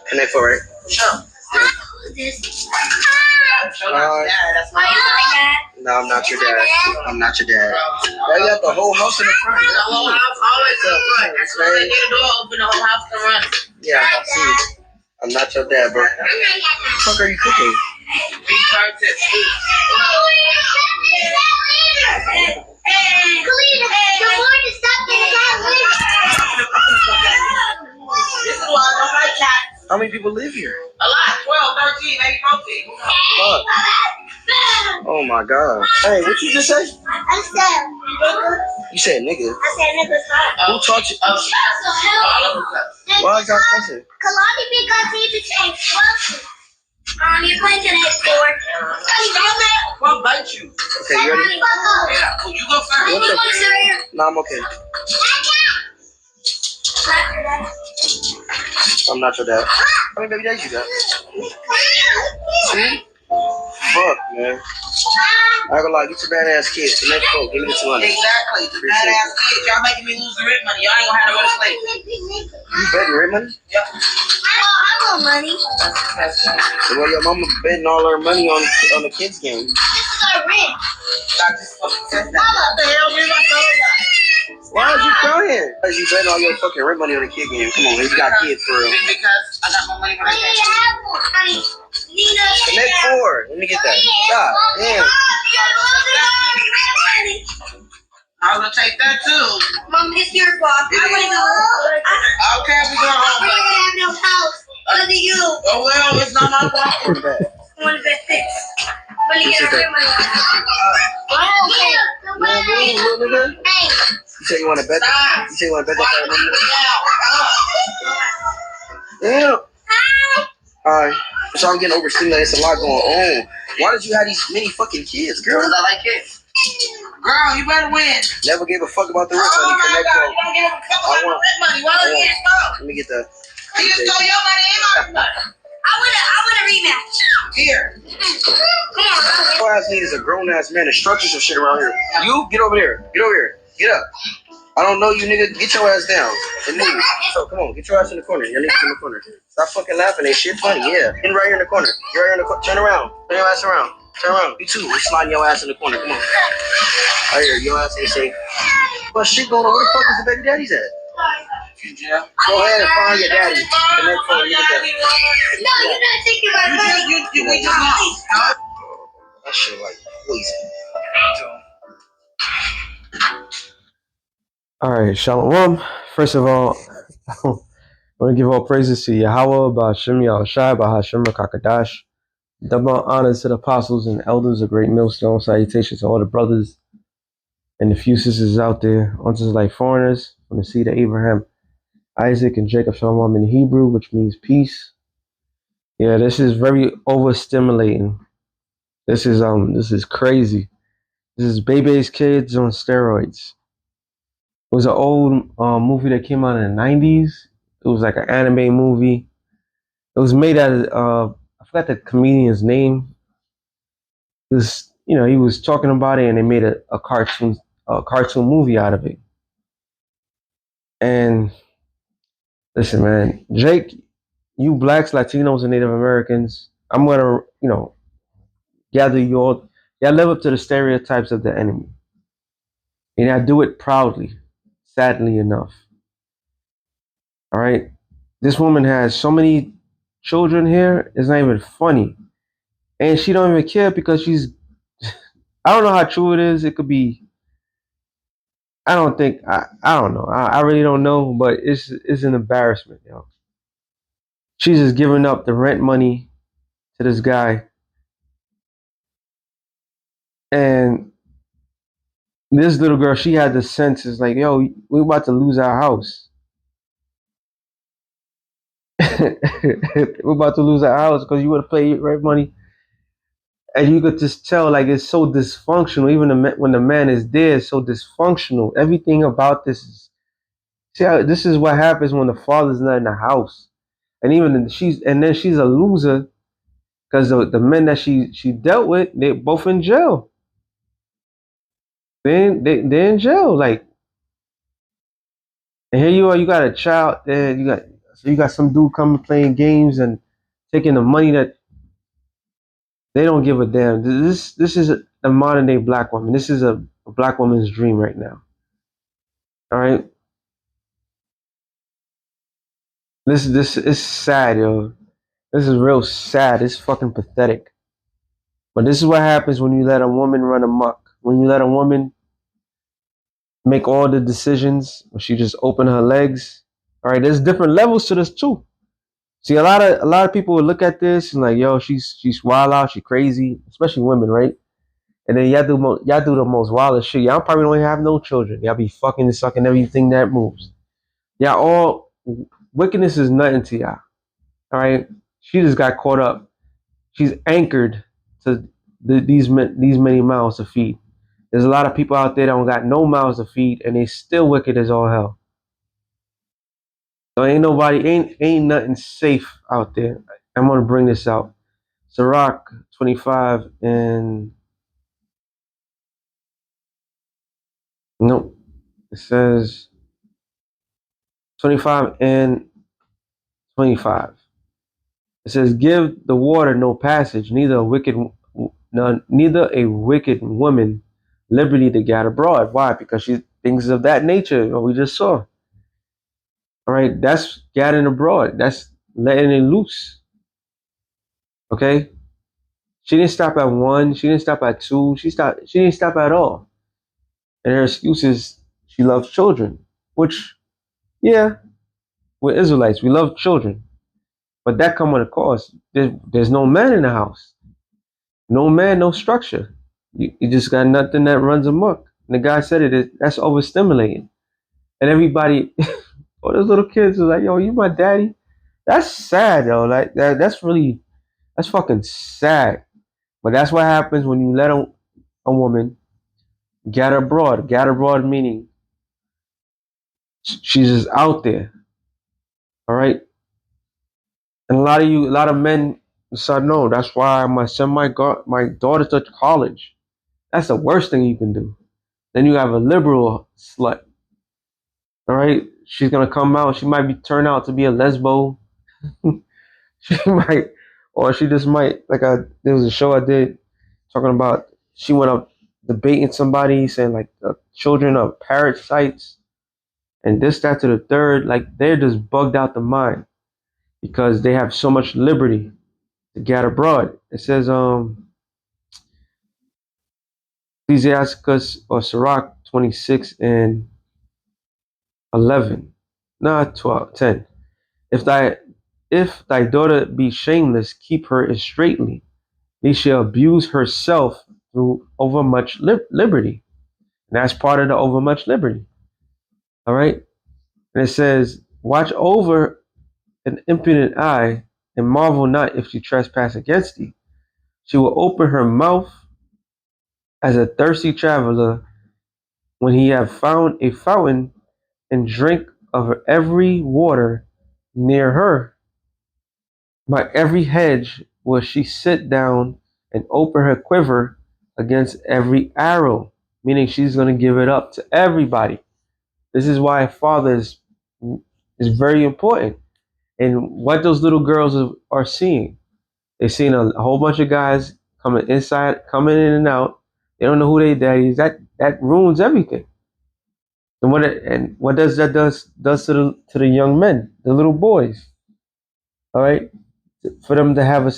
Connect for right? Sure. No, I'm not your dad. I'm not your dad. They got the whole house in the front. The whole house always in the front. As soon as they get the door open, the whole house can run. Yeah, I see. I'm not your dad, bro. What the fuck are you cooking? Beef tartare. How many people live here? A lot. 12, 13, maybe 14. Fuck. Oh my god. Hey, what you just say? I said nigga. You said nigga. I said nigga's hot. Who taught you? All of them. Why is that cussing? Cause a lot of people got to change. You're playing today for. Well, bite you. Okay, you ready? Yeah. Well, you go first. No, I'm okay. I'm not your dad. How many baby daddies you got? 2? Fuck, man. I ain't gonna lie, get your bad ass kids. The next quote, give me the 200. Exactly. The badass kids. Y'all making me lose the rent money. Y'all ain't gonna have to go to sleep. You betting rent money? Yep. I want money. Well, your mama betting all her money on the kids game. This is our rent. Mama, what the hell did I tell you? Why are you crying? Because you betting all your fucking rent money on the kid game. Come on, you got kids for real. Because I got more money when I came. Connect 4. Let me get that. Stop. Damn. I was gonna take that too. Mom, it's your fault. I wanna go. Okay, we go I home. don't have no house. Look at you. Oh well, it's not my problem. I want to bet fixed. But you Sit get there. money. Hey. You say you want to bet that? You say you want to bet that? Damn. Alright. So I'm getting overstimulated. It's a lot going on. Why did you have these many fucking kids, girl? Because I like kids. Girl, you better win. Never gave a fuck about the rent Oh money. my Connect God, 4. you don't give a fuck about the rent money. Why don't you stop? Let me get that. You just stole your money and my money. I want a rematch. Here. Come on. All I need is a grown ass man to structure some shit around here. You get over there. Get over here. Get up. I don't know you, nigga. Get your ass down and move. So come on, get your ass in the corner. Your niggas in the corner. Stop fucking laughing. That shit funny. Yeah. Get right here in the corner. Get right here in the corner. Turn around. Turn your ass around. Turn around. You too. We're sliding your ass in the corner. Come on. Right here. Your ass ain't safe. What shit going on? Where the fuck is the baby daddy's at? Yeah. Go ahead and find your daddy. Connect 4. You get that. No, you're not taking my money. We just lost. That shit like poison. All right, Shalom. First of all, I want to give all praises to Yahweh, Ba'ashem Yahushai, Ba'ashem Kakadash. Double honors to the apostles and elders, a great millstone. Salutations to all the brothers and the few sisters out there, unto like foreigners from the seed of Abraham, Isaac, and Jacob. Shalom in Hebrew, which means peace. Yeah, this is very overstimulating. This is crazy. This is Bebe's Kids on steroids. It was an old movie that came out in the 90s. It was like an anime movie. It was made out of, I forgot the comedian's name. It was, he was talking about it and they made a cartoon movie out of it. And listen, man, Jake, you blacks, Latinos, and Native Americans, I'm going to, gather you all, y'all live up to the stereotypes of the enemy. And I do it proudly, sadly enough. All right. This woman has so many children here, it's not even funny. And she don't even care because I don't know how true it is. It could be, I don't know. I really don't know, but it's an embarrassment, She's just giving up the rent money to this guy. And this little girl, she had the sense, it's like, yo, we're about to lose our house. We're about to lose our house because you would have paid rent money. And you could just tell, like, it's so dysfunctional. Even when the man is there, it's so dysfunctional. Everything about this is, this is what happens when the father's not in the house. And even she's a loser because the men that she dealt with, they're both in jail. They're in jail, like. And here you are, you got a child, and you got So you got some dude coming playing games and taking the money that they don't give a damn. This is a modern day black woman. This is a black woman's dream right now. All right. This is sad, yo. This is real sad. It's fucking pathetic. But this is what happens when you let a woman run amok. When you let a woman make all the decisions, when she just open her legs. All right, there's different levels to this too. See, a lot of people would look at this and like, yo, she's wild out, she crazy, especially women, right? And then y'all do the most wildest shit. Y'all probably don't have no children. Y'all be fucking and sucking everything that moves. Y'all all wickedness is nothing to y'all. All right, she just got caught up. She's anchored to these many mouths to feed. There's a lot of people out there that don't got no mouths to feed, and they still wicked as all hell. So ain't nothing safe out there. I'm gonna bring this out. Sirach 25 and nope. It says 25 and 25. It says, "Give the water no passage, neither a wicked woman liberty to get abroad." Why? Because she things of that nature. What we just saw. All right, that's gathering abroad. That's letting it loose. Okay, she didn't stop at one. She didn't stop at two. She didn't stop at all. And her excuse is she loves children. Which, yeah, we're Israelites. We love children, but that come with a cost. There's no man in the house. No man, no structure. You just got nothing that runs amok. And the guy said that's overstimulating. And everybody, all those little kids are like, yo, you my daddy. That's sad, yo. Like that's fucking sad. But that's what happens when you let a woman get abroad. Get abroad meaning she's just out there. All right. And a lot of men said no. That's why I'm gonna send my daughter to college. That's the worst thing you can do. Then you have a liberal slut. All right. She's gonna come out. She might be turn out to be a lesbo. She might, or she just might. There was a show I did talking about. She went up debating somebody, saying like children are parasites and this, that, to the third. Like they're just bugged out the mind because they have so much liberty to get abroad. It says Ecclesiasticus or Sirach 26 and 11, not 12, 10. If thy daughter be shameless, keep her straightly. They shall abuse herself through overmuch liberty. And that's part of the overmuch liberty. All right. And it says, watch over an impudent eye and marvel not if she trespass against thee. She will open her mouth as a thirsty traveler when he have found a fountain and drink of her every water near her. By every hedge will she sit down and open her quiver against every arrow, meaning she's going to give it up to everybody. This is why a father is very important. And what those little girls are seeing, they're seeing a whole bunch of guys coming in and out. They don't know who their daddy is. That ruins everything. And what does to the young men, the little boys? All right, for them to have a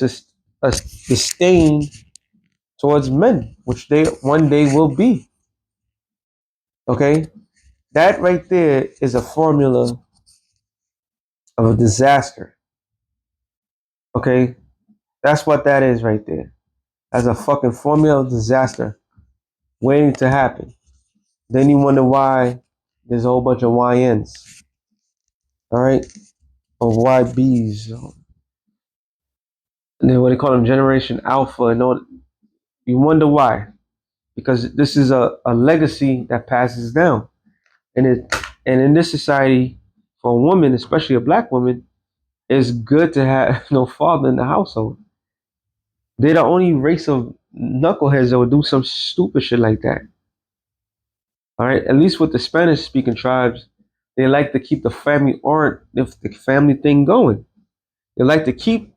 disdain towards men, which they one day will be. Okay, that right there is a formula of a disaster. Okay, that's what that is right there. As a fucking formula of disaster waiting to happen. Then you wonder why there's a whole bunch of YNs. All right, or YBs. And then what they call them, Generation Alpha, and all. You wonder why. Because this is a legacy that passes down. And in this society, for a woman, especially a black woman, it's good to have no father in the household. They're the only race of knuckleheads that would do some stupid shit like that. All right, at least with the Spanish speaking tribes, They like to keep the family thing going. They like to keep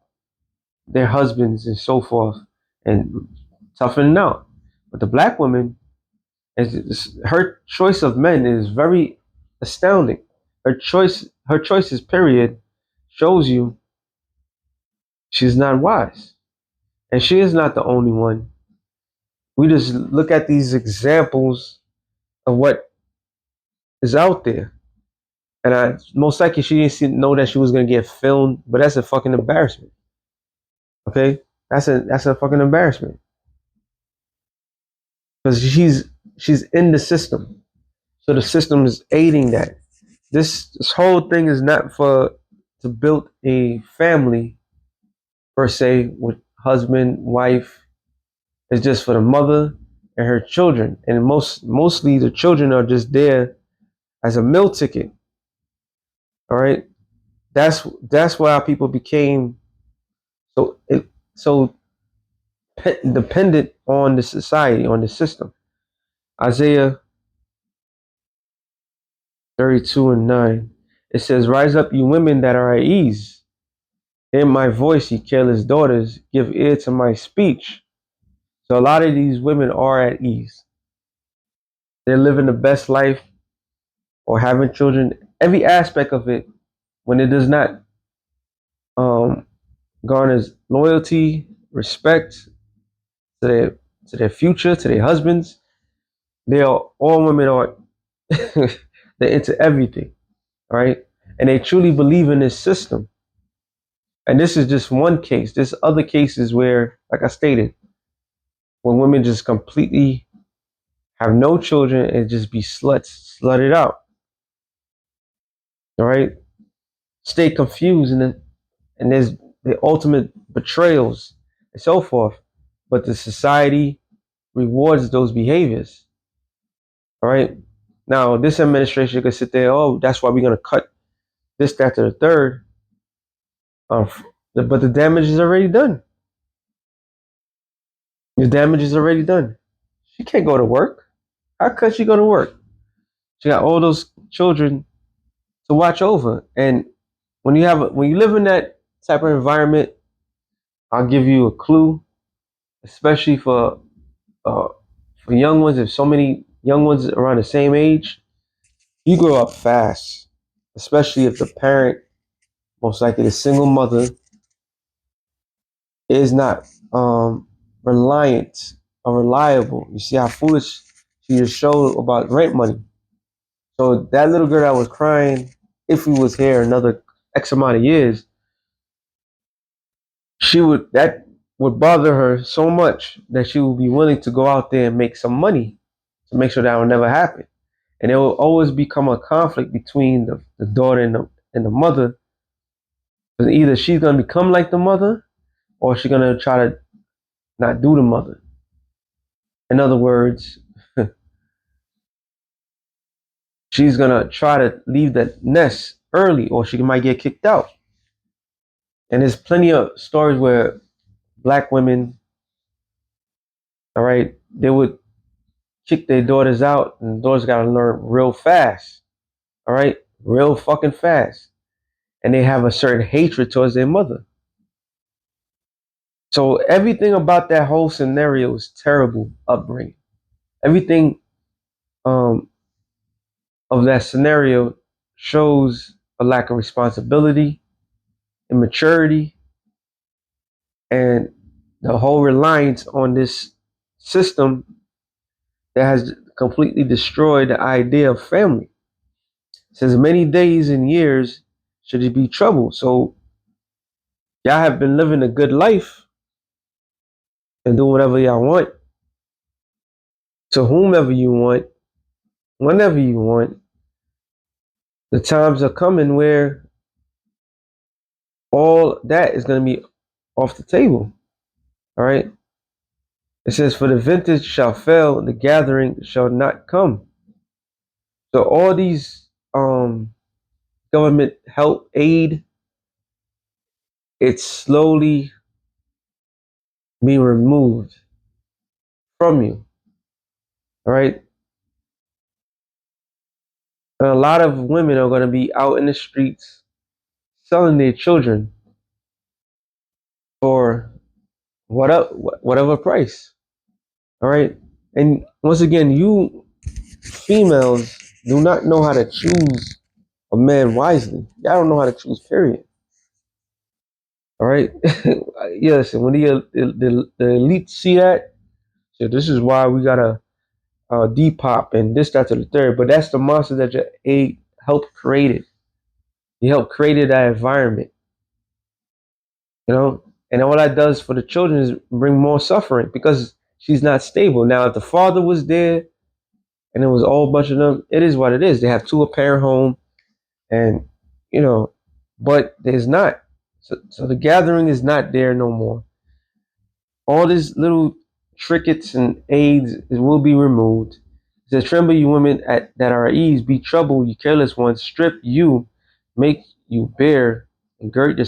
their husbands and so forth and toughening out. But the black woman, her choice of men is very astounding. Her choices, period, shows you she's not wise. And she is not the only one. We just look at these examples of what is out there. And I most likely she know that she was gonna get filmed, but that's a fucking embarrassment. Okay? That's a fucking embarrassment. Because she's in the system. So the system is aiding that. This whole thing is not for to build a family per se with husband, wife. It's just for the mother and her children. And mostly the children are just there as a meal ticket. All right. That's why people became so dependent on the society, on the system. Isaiah 32:9. It says, "Rise up, you women that are at ease. Hear my voice, ye careless daughters. Give ear to my speech." So a lot of these women are at ease. They're living the best life or having children. Every aspect of it, when it does not um, garners loyalty, respect to their future, to their husbands, they are all women are they're into everything, right? And they truly believe in this system. And this is just one case. There's other cases where, like I stated, when women just completely have no children and just be slutted out. All right, stay confused, and there's the ultimate betrayals and so forth. But the society rewards those behaviors. All right. Now, this administration could sit there. Oh, that's why we're gonna cut this, that, to the third. Um, but the damage is already done. The damage is already done. She can't go to work. How could she go to work? She got all those children to watch over. And when you live in that type of environment, I'll give you a clue, especially uh, for young ones. If so many young ones around the same age, you grow up fast, especially if the parent, most likely the single mother, is not reliant or reliable. You see how foolish she just showed about rent money. So that little girl that was crying, if we was here another X amount of years, that would bother her so much that she would be willing to go out there and make some money to make sure that will never happen. And it will always become a conflict between the daughter and the mother. Because either she's gonna become like the mother or she's gonna try to not do the mother. In other words, she's gonna try to leave the nest early or she might get kicked out. And there's plenty of stories where black women, all right, they would kick their daughters out and the daughters gotta learn real fast. All right, real fucking fast. And they have a certain hatred towards their mother. So everything about that whole scenario is terrible upbringing. Everything um, of that scenario shows a lack of responsibility, immaturity, and the whole reliance on this system that has completely destroyed the idea of family. Since many days and years should it be trouble. So y'all have been living a good life and do whatever y'all want to whomever you want, whenever you want. The times are coming where all that is going to be off the table. All right. It says, "For the vintage shall fail, the gathering shall not come." So all these government help aid, it's slowly being removed from you. All right. And a lot of women are going to be out in the streets selling their children for whatever price. All right. And once again, you females do not know how to choose a man wisely. Y'all don't know how to choose, period. All right. Yes. And when the elite see that, so this is why we got to Depop and this, that, to the third. But that's the monster that your aid helped created. You helped created that environment, you know. And all that does for the children is bring more suffering because she's not stable. Now, if the father was there and it was a whole bunch of them, it is what it is. They have two a parent home, and you know, but there's not. So the gathering is not there no more. All these little trinkets and aids will be removed. It says, tremble, you women that are at ease, be troubled, you careless ones, strip you, make you bare, and girt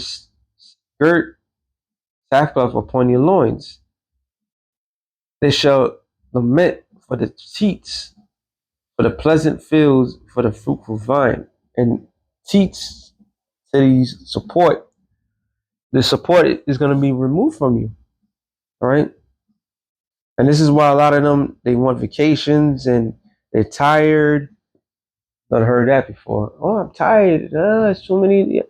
sackcloth upon your loins. They shall lament for the teats, for the pleasant fields, for the fruitful vine. And teats, cities, support, the support is going to be removed from you. All right. And this is why a lot of them, they want vacations and they're tired. I've heard that before. Oh, I'm tired. It's too many,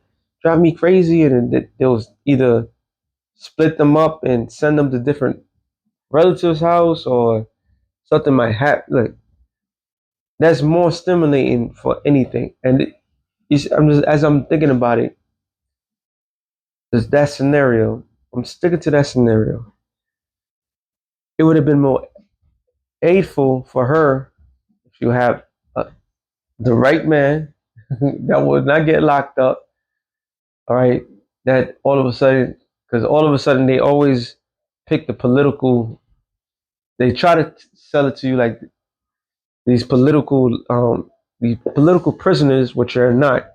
drive me crazy. And then they'll either split them up and send them to different relatives' house, or something might happen. Like, that's more stimulating for anything. And I'm just, as I'm thinking about it, there's that scenario. I'm sticking to that scenario. It would have been more aidful for her if you have the right man that would not get locked up. All right, that all of a sudden, because all of a sudden they always pick the political. They try to sell it to you like these political prisoners, which are not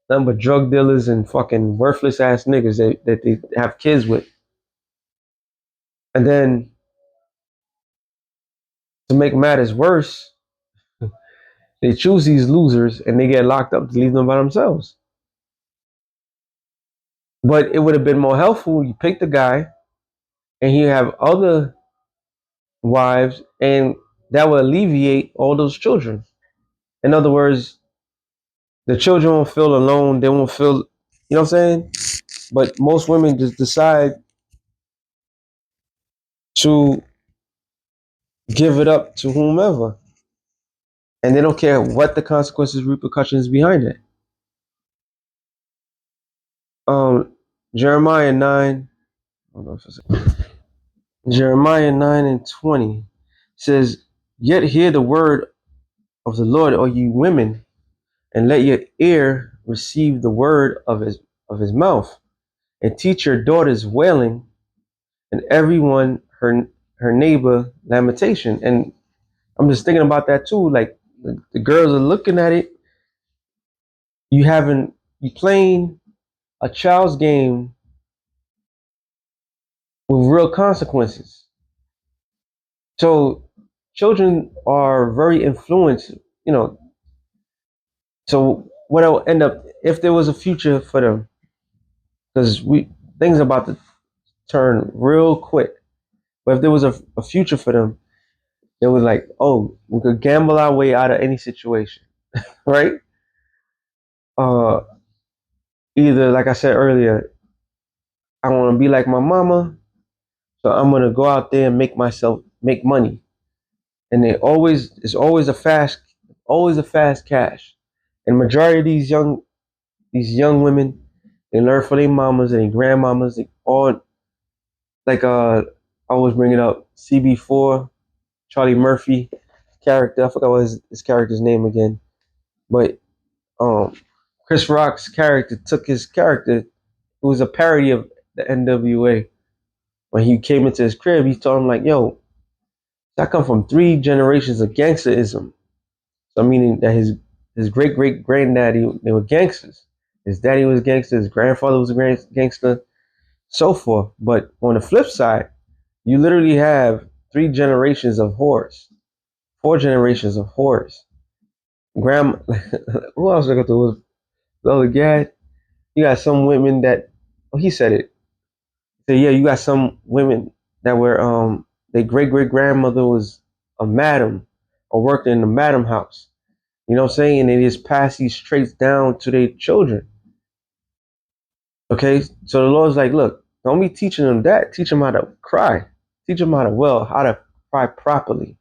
nothing but drug dealers and fucking worthless ass niggas that they have kids with. And then to make matters worse, they choose these losers and they get locked up to leave them by themselves. But it would have been more helpful. You pick the guy and he have other wives, and that would alleviate all those children. In other words, the children won't feel alone. They won't feel, you know what I'm saying? But most women just decide to give it up to whomever, and they don't care what the consequences, repercussions behind it. Jeremiah 9, I don't know if it's Jeremiah 9:20 says, "Yet hear the word of the Lord, O you women, and let your ear receive the word of his mouth, and teach your daughters wailing, and everyone her neighbor lamentation." And I'm just thinking about that too. Like the girls are looking at it. You playing a child's game with real consequences. So children are very influenced, you know. So what will end up if there was a future for them? Because we things about to turn real quick. But if there was a future for them, it was like, oh, we could gamble our way out of any situation, right? Uh, Either like I said earlier, I want to be like my mama, so I'm gonna go out there and make money. And it's always a fast cash. And majority of these young women, they learn from their mamas and their grandmamas. They all like I always bring it up. CB4, Charlie Murphy character. I forgot what his character's name again, but um, Chris Rock's character took his character. It was a parody of the NWA. When he came into his crib, he told him like, "Yo, I come from 3 generations of gangsterism." So meaning that his great granddaddy, they were gangsters. His daddy was a gangster. His grandfather was a gangster, so forth. But on the flip side, you literally have 3 generations of whores, 4 generations of whores. grandma. Who else I got to was Brother Gad? You got some women that. Oh, he said it. So yeah, you got some women that were their great great grandmother was a madam or worked in the madam house. You know what I'm saying? And they just pass these traits down to their children. Okay, so the Lord's like, look, don't be teaching them that. Teach them how to cry. Teach them how to cry properly.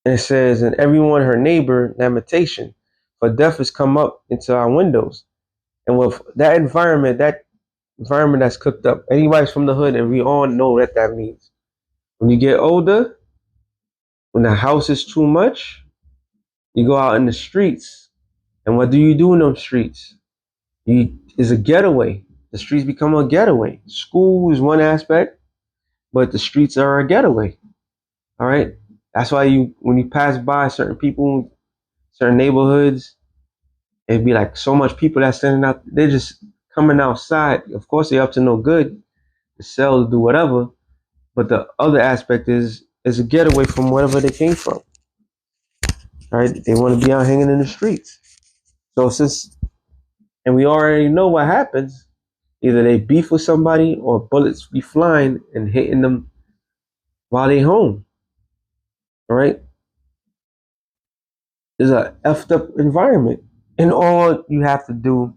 And it says, and everyone her neighbor lamentation, for death has come up into our windows. And with that environment that's cooked up, anybody's from the hood, and we all know what that means. When you get older, when the house is too much, you go out in the streets. And what do you do in those streets? You is a getaway. The streets become a getaway. School is one aspect, but the streets are a getaway. All right. That's why when you pass by certain people, certain neighborhoods, it'd be like so much people that's standing out. They're just coming outside. Of course, they're up to no good, to sell, to do whatever. But the other aspect is a getaway from wherever they came from. All right. They want to be out hanging in the streets. So and we already know what happens. Either they beef with somebody or bullets be flying and hitting them while they home. All right. It's a effed up environment. And all you have to do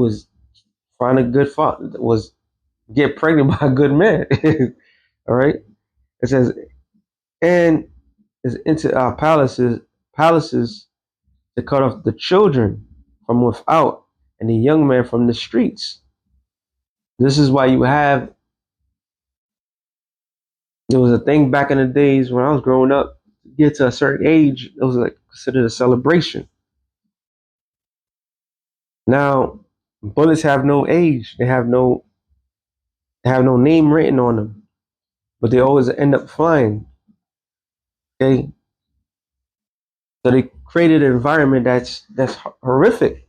is find a good father, was get pregnant by a good man. All right. It says, and is into our palaces to cut off the children from without and the young men from the streets. This is why there was a thing back in the days when I was growing up, to get to a certain age, it was like considered a celebration. Now, bullets have no age. They have no name written on them, but they always end up flying. Okay, so they created an environment that's horrific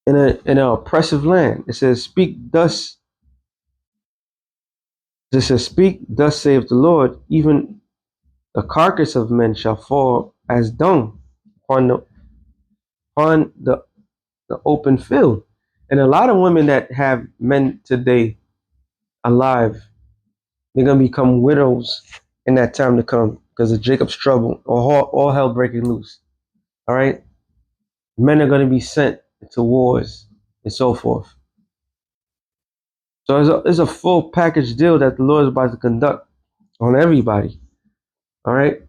in an oppressive land. It says, "Speak thus." It says, "Speak thus, saith the Lord. Even the carcass of men shall fall as dung upon the open field." And a lot of women that have men today alive, they're gonna become widows in that time to come because of Jacob's trouble or all hell breaking loose. All right, men are gonna be sent to wars and so forth. So it's a full package deal that the Lord is about to conduct on everybody. All right,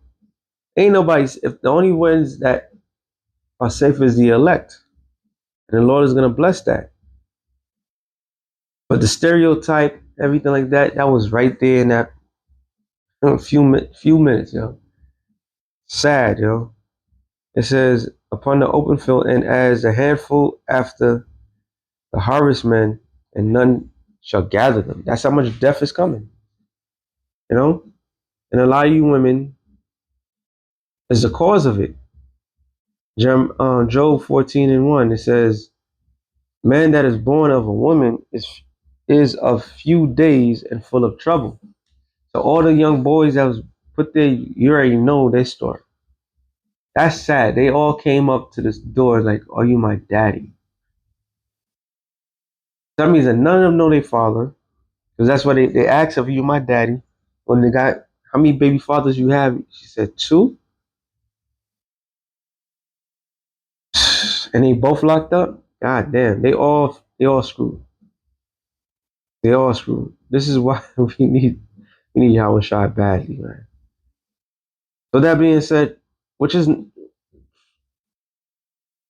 ain't nobody's. If the only ones that are safe is the elect, and the Lord is gonna bless that. But the stereotype, everything like that, that was right there in that few minutes, yo. Sad, yo. It says, upon the open field, and as a handful after the harvestmen, and none shall gather them. That's how much death is coming, you know? And a lot of you women is the cause of it. Job 14:1, it says, man that is born of a woman is of few days and full of trouble. So all the young boys that was put there, you already know their story. That's sad. They all came up to this door like, "Are you my daddy?" That means that none of them know their father, because that's why they asked if you my daddy. When they got how many baby fathers you have, she said two, and they both locked up. God damn, they all screwed. They all screwed. This is why we need Yahweh Shai badly, man. So that being said, which is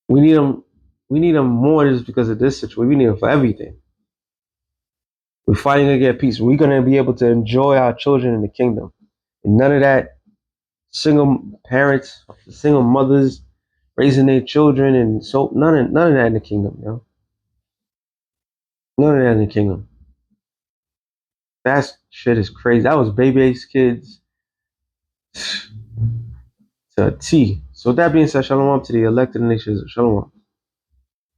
we need them. We need them more just because of this situation. We need them for everything. We're fighting to get peace. We're gonna be able to enjoy our children in the kingdom, and none of that single parents, single mothers raising their children, and so none of that in the kingdom, you know. None of that in the kingdom. That shit is crazy. That was baby's kids to a T. So with that being said, shalom to the elected nations. Shalom.